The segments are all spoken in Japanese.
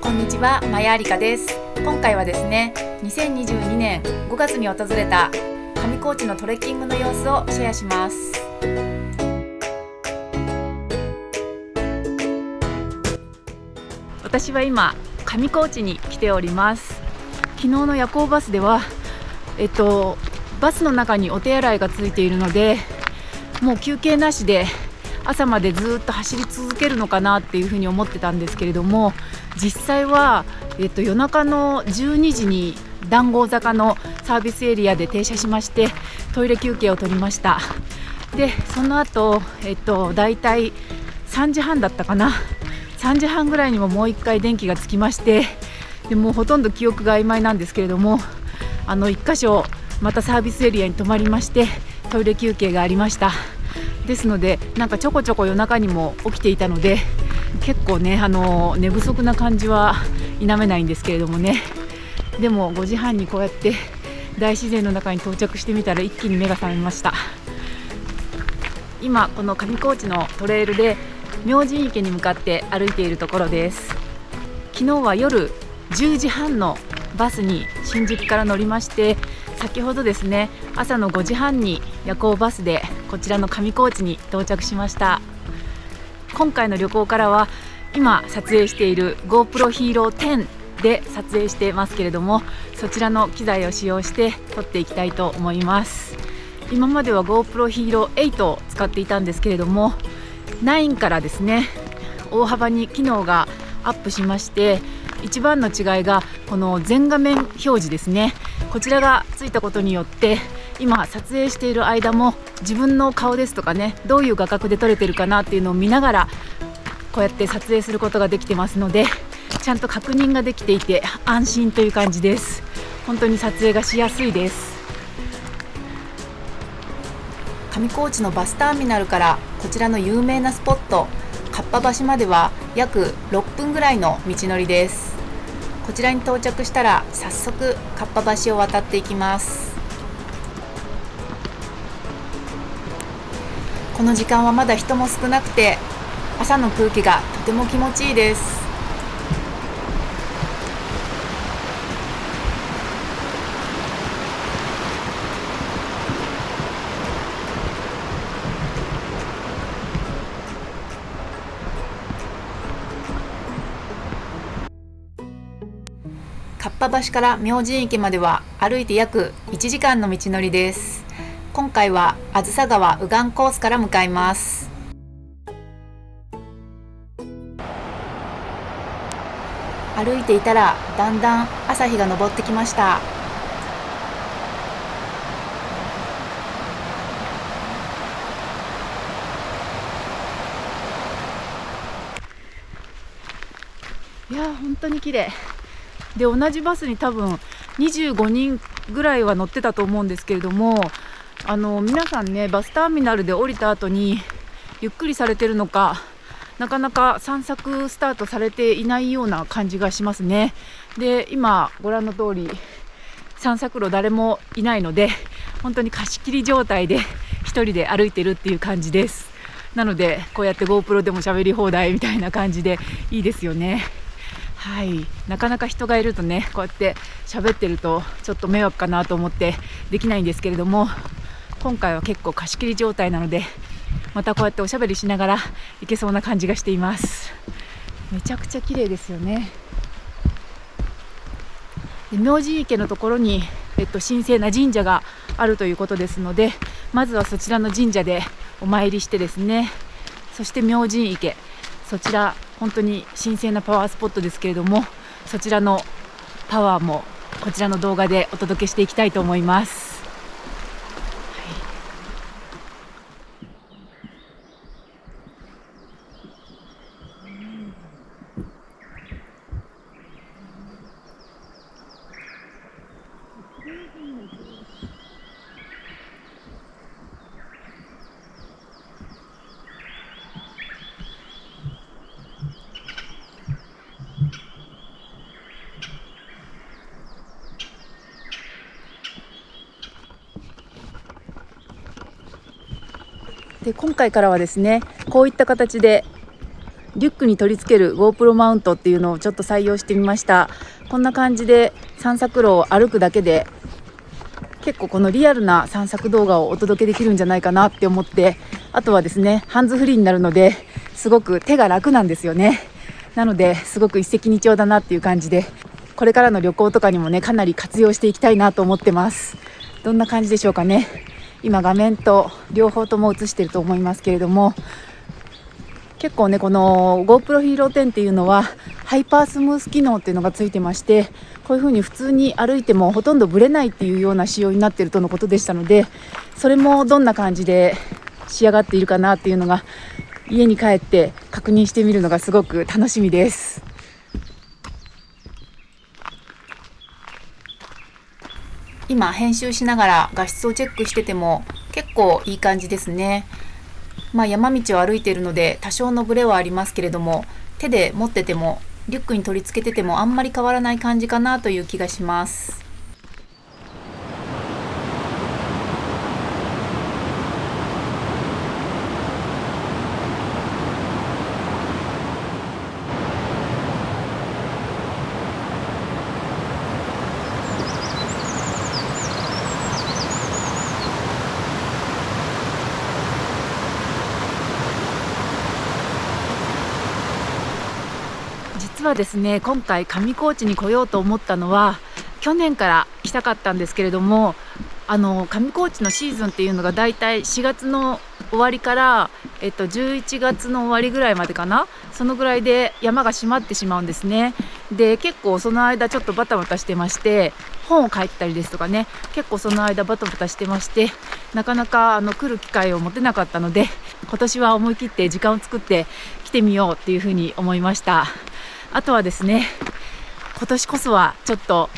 こんにちは、まやありかです。今回はですね、2022年5月に訪れた上高地のトレッキングの様子をシェアします。私は今、上高地に来ております。昨日の夜行バスでは、バスの中にお手洗いがついているので、もう休憩なしで朝までずっと走り続けるのかなっていうふうに思ってたんですけれども、実際は、夜中の12時に談合坂のサービスエリアで停車しまして、トイレ休憩を取りました。でその後、だいたい3時半だったかな、3時半ぐらいにもう一回電気がつきまして、でもうほとんど記憶が曖昧なんですけれども、1箇所またサービスエリアに泊まりまして、トイレ休憩がありました。ですので、なんかちょこちょこ夜中にも起きていたので、結構ね、寝不足な感じは否めないんですけれどもね。でも5時半にこうやって大自然の中に到着してみたら、一気に目が覚めました。今この上高地のトレイルで明神池に向かって歩いているところです。昨日は夜10時半のバスに新宿から乗りまして、先ほどですね、朝の5時半に夜行バスでこちらの上高地に到着しました。今回の旅行からは、今撮影している GoPro Hero 10で撮影してますけれども、そちらの機材を使用して撮っていきたいと思います。今までは GoPro Hero 8を使っていたんですけれども、9からですね、大幅に機能がアップしまして、一番の違いがこの全画面表示ですね。こちらがついたことによって、今撮影している間も自分の顔ですとかね、どういう画角で撮れてるかなっていうのを見ながらこうやって撮影することができてますので、ちゃんと確認ができていて安心という感じです。本当に撮影がしやすいです。上高地のバスターミナルからこちらの有名なスポット、かっぱ橋までは約6分ぐらいの道のりです。こちらに到着したら早速かっぱ橋を渡っていきます。この時間はまだ人も少なくて、朝の空気がとても気持ちいいです。かっぱ橋から明神池までは歩いて約1時間の道のりです。今回はあずさ川右岸コースから向かいます。歩いていたらだんだん朝日が昇ってきました。いやー、本当に綺麗で、同じバスに多分25人ぐらいは乗ってたと思うんですけれども、皆さんね、バスターミナルで降りた後にゆっくりされてるのか、なかなか散策スタートされていないような感じがしますね。で、今ご覧の通り散策路誰もいないので、本当に貸し切り状態で一人で歩いてるっていう感じです。なのでこうやって GoPro でも喋り放題みたいな感じでいいですよね。はい、なかなか人がいるとね、こうやって喋ってるとちょっと迷惑かなと思ってできないんですけれども、今回は結構貸し切り状態なので、またこうやっておしゃべりしながら行けそうな感じがしています。めちゃくちゃ綺麗ですよね。で、明神池のところに、神聖な神社があるということですので、まずはそちらの神社でお参りしてですね、そして明神池、そちら本当に神聖なパワースポットですけれども、そちらのパワーもこちらの動画でお届けしていきたいと思います。で、今回からはですね、こういった形でリュックに取り付ける GoPro マウントっていうのをちょっと採用してみました。こんな感じで散策路を歩くだけで結構このリアルな散策動画をお届けできるんじゃないかなって思って、あとはですねハンズフリーになるのですごく手が楽なんですよね。なのですごく一石二鳥だなっていう感じで、これからの旅行とかにもねかなり活用していきたいなと思ってます。どんな感じでしょうかね。今画面と両方とも映していると思いますけれども、結構ねこの GoPro Hero 10っていうのはハイパースムース機能っていうのがついてまして、こういう風に普通に歩いてもほとんどブレないっていうような仕様になっているとのことでしたので、それもどんな感じで仕上がっているかなっていうのが家に帰って確認してみるのがすごく楽しみです。今編集しながら画質をチェックしてても結構いい感じですね。山道を歩いているので多少のブレはありますけれども、手で持っててもリュックに取り付けててもあんまり変わらない感じかなという気がします。実はですね、今回上高地に来ようと思ったのは去年から来たかったんですけれども、上高地のシーズンっていうのがだいたい4月の終わりから、11月の終わりぐらいまでかな、そのぐらいで山が閉まってしまうんですね。で結構その間ちょっとバタバタしてまして、本を書いたりですとかね、結構その間バタバタしてまして、なかなか来る機会を持てなかったので、今年は思い切って時間を作って来てみようっていうふうに思いました。あとはですね、今年こそはちょっと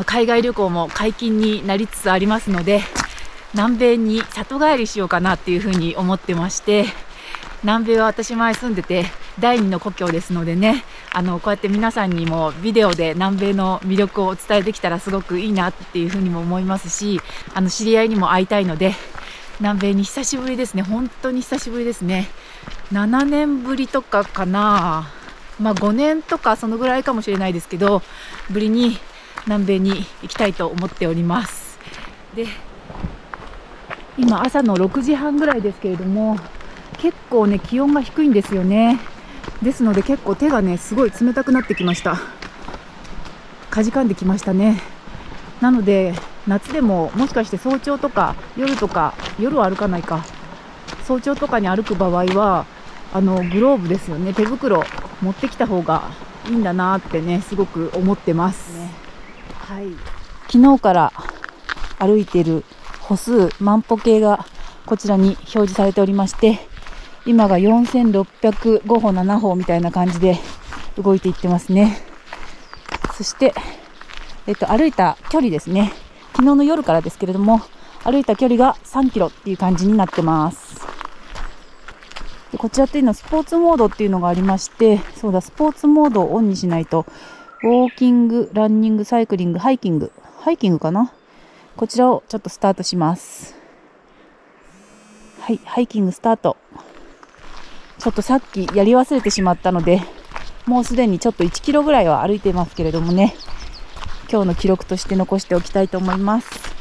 海外旅行も解禁になりつつありますので、南米に里帰りしようかなっていうふうに思ってまして、南米は私前住んでて第二の故郷ですのでね、こうやって皆さんにもビデオで南米の魅力をお伝えできたらすごくいいなっていうふうにも思いますし、知り合いにも会いたいので、南米に久しぶりですね。本当に久しぶりですね。7年ぶりとかかな、5年とかそのぐらいかもしれないですけど、ぶりに南米に行きたいと思っております。で今朝の6時半ぐらいですけれども、結構ね気温が低いんですよね。ですので結構手がねすごい冷たくなってきました。かじかんできましたね。なので夏でももしかして早朝とか夜とか、夜は歩かないか、早朝とかに歩く場合はグローブですよね、手袋持ってきた方がいいんだなってねすごく思ってますね。はい、昨日から歩いている歩数万歩計がこちらに表示されておりまして、今が4605歩7歩みたいな感じで動いていってますね。そして、歩いた距離ですね、昨日の夜からですけれども歩いた距離が3キロっていう感じになってます。でこちらっていうのはスポーツモードっていうのがありまして、そうだ、スポーツモードをオンにしないと、ウォーキング、ランニング、サイクリング、ハイキングかな、こちらをちょっとスタートします。はい、ハイキングスタート。ちょっとさっきやり忘れてしまったので、もうすでにちょっと1キロぐらいは歩いてますけれどもね、今日の記録として残しておきたいと思います。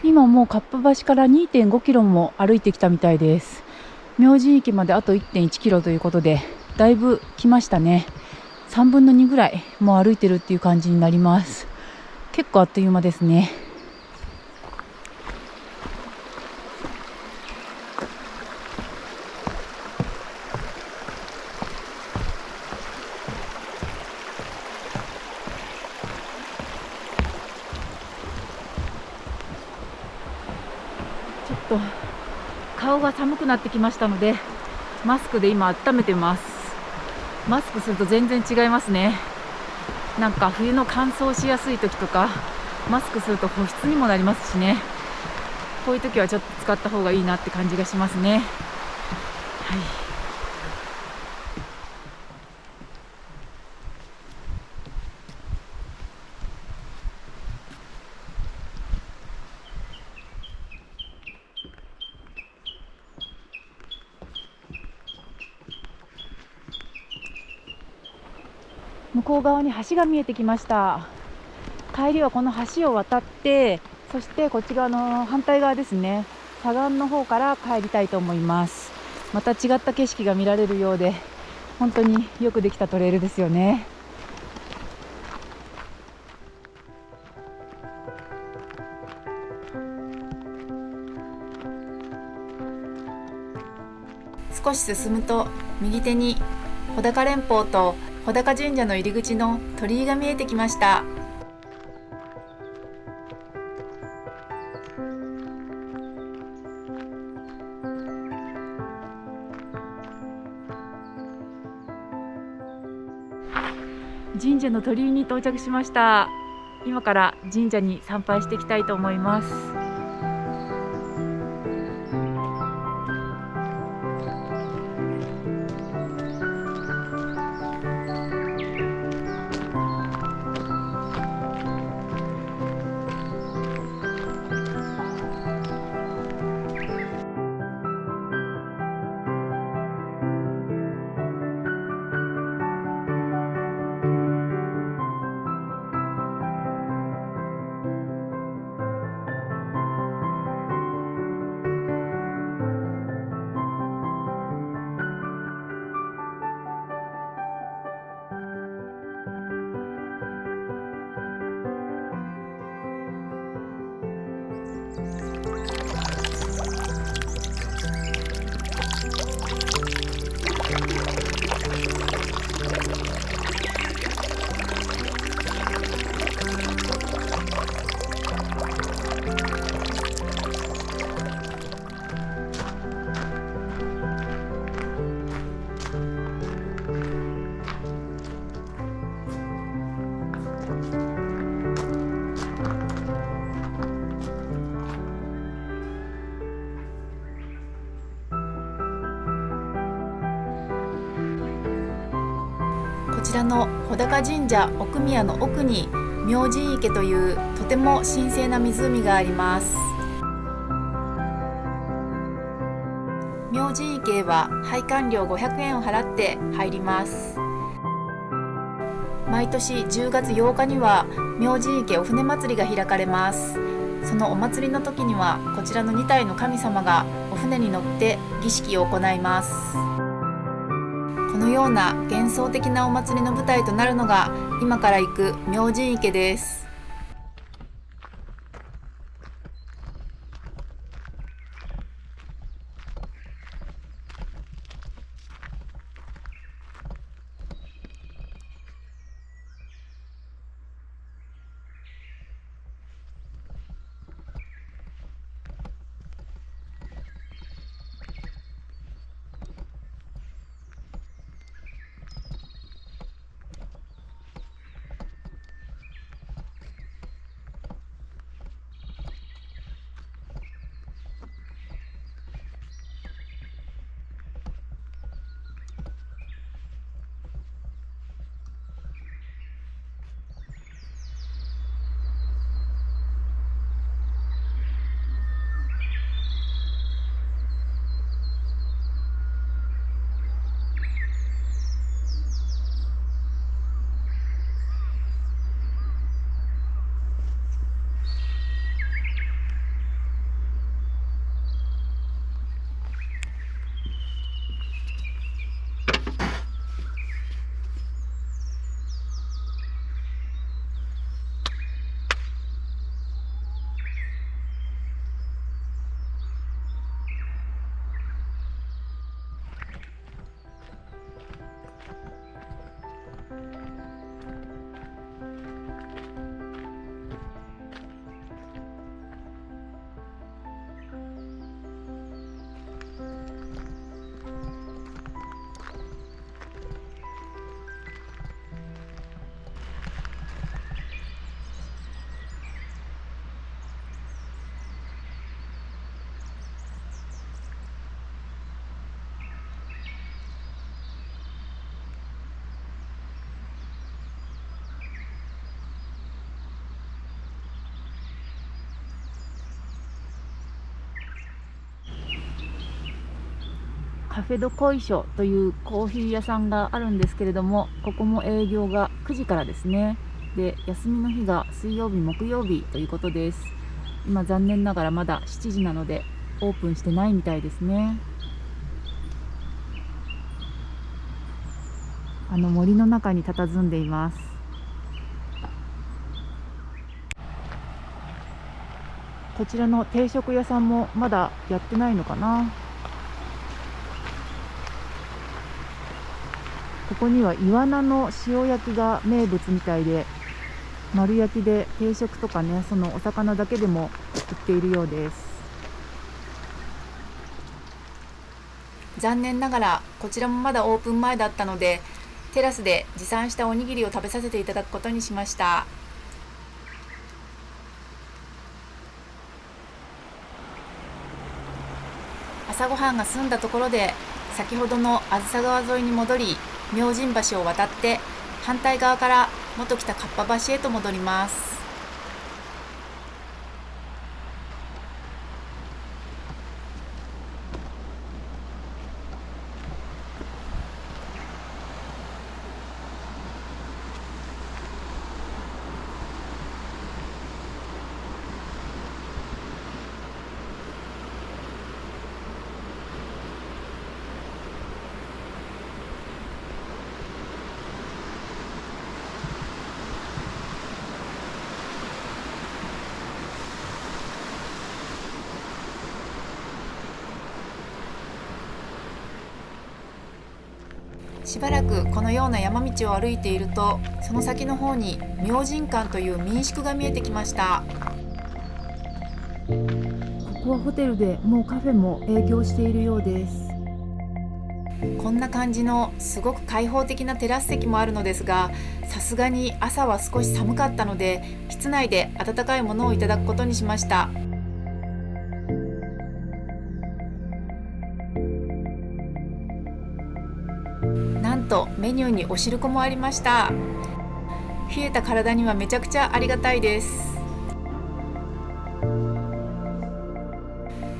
今もうかっぱ橋から 2.5 キロも歩いてきたみたいです。明神駅まであと 1.1 キロということで、だいぶ来ましたね。3分の2ぐらいもう歩いてるっていう感じになります。結構あっという間ですね。ちょっと顔が寒くなってきましたので、マスクで今温めてます。マスクすると全然違いますね。なんか冬の乾燥しやすい時とかマスクすると保湿にもなりますしね、こういう時はちょっと使った方がいいなって感じがしますね。はい、向こう側に橋が見えてきました。帰りはこの橋を渡って、そしてこっち側の反対側ですね、左岸の方から帰りたいと思います。また違った景色が見られるようで、本当によくできたトレイルですよね。少し進むと右手に穂高連峰と穂高神社の入り口の鳥居が見えてきました。神社の鳥居に到着しました。今から神社に参拝していきたいと思います。こちらの穂高神社奥宮の奥に明神池というとても神聖な湖があります。明神池へは拝観料500円を払って入ります。毎年10月8日には明神池お船祭りが開かれます。そのお祭りの時にはこちらの2体の神様がお船に乗って儀式を行います。このような幻想的なお祭りの舞台となるのが今から行く明神池です。カフェドコイショというコーヒー屋さんがあるんですけれども、ここも営業が9時からですね。で、休みの日が水曜日木曜日ということです。今残念ながらまだ7時なのでオープンしてないみたいですね。森の中に佇んでいます。こちらの定食屋さんもまだやってないのかな。ここにはイワナの塩焼きが名物みたいで、丸焼きで定食とかね、そのお魚だけでも売っているようです。残念ながらこちらもまだオープン前だったので、テラスで持参したおにぎりを食べさせていただくことにしました。朝ごはんが済んだところで、先ほどのあずさ川沿いに戻り、明神橋を渡って反対側から元来たかっぱ橋へと戻ります。しばらくこのような山道を歩いていると、その先の方に明神館という民宿が見えてきました。ここはホテルで、もうカフェも営業しているようです。こんな感じのすごく開放的なテラス席もあるのですが、さすがに朝は少し寒かったので、室内で温かいものをいただくことにしました。なんとメニューにお汁粉もありました。冷えた体にはめちゃくちゃありがたいです。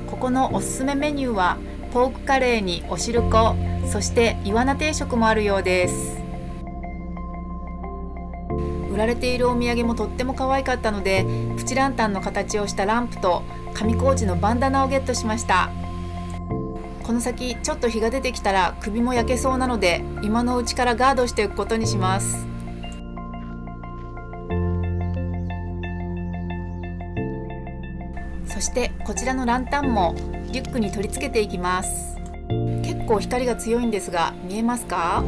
ここのおすすめメニューはポークカレーにお汁粉、そしてイワナ定食もあるようです。売られているお土産もとっても可愛かったので、プチランタンの形をしたランプと上高地のバンダナをゲットしました。この先ちょっと日が出てきたら首も焼けそうなので、今のうちからガードしておくことにします。そしてこちらのランタンもリュックに取り付けていきます。結構光が強いんですが、見えますか？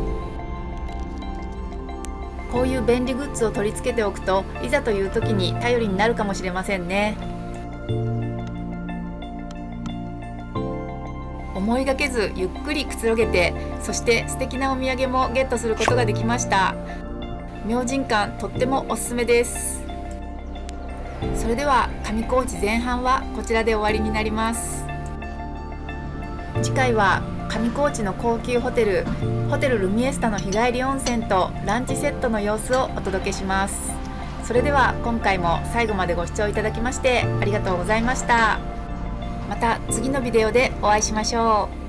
こういう便利グッズを取り付けておくと、いざという時に頼りになるかもしれませんね。思いがけずゆっくりくつろげて、そして素敵なお土産もゲットすることができました。明神館とってもおすすめです。それでは上高地前半はこちらで終わりになります。次回は上高地の高級ホテルルミエスタの日帰り温泉とランチセットの様子をお届けします。それでは今回も最後までご視聴いただきましてありがとうございました。また次のビデオでお会いしましょう。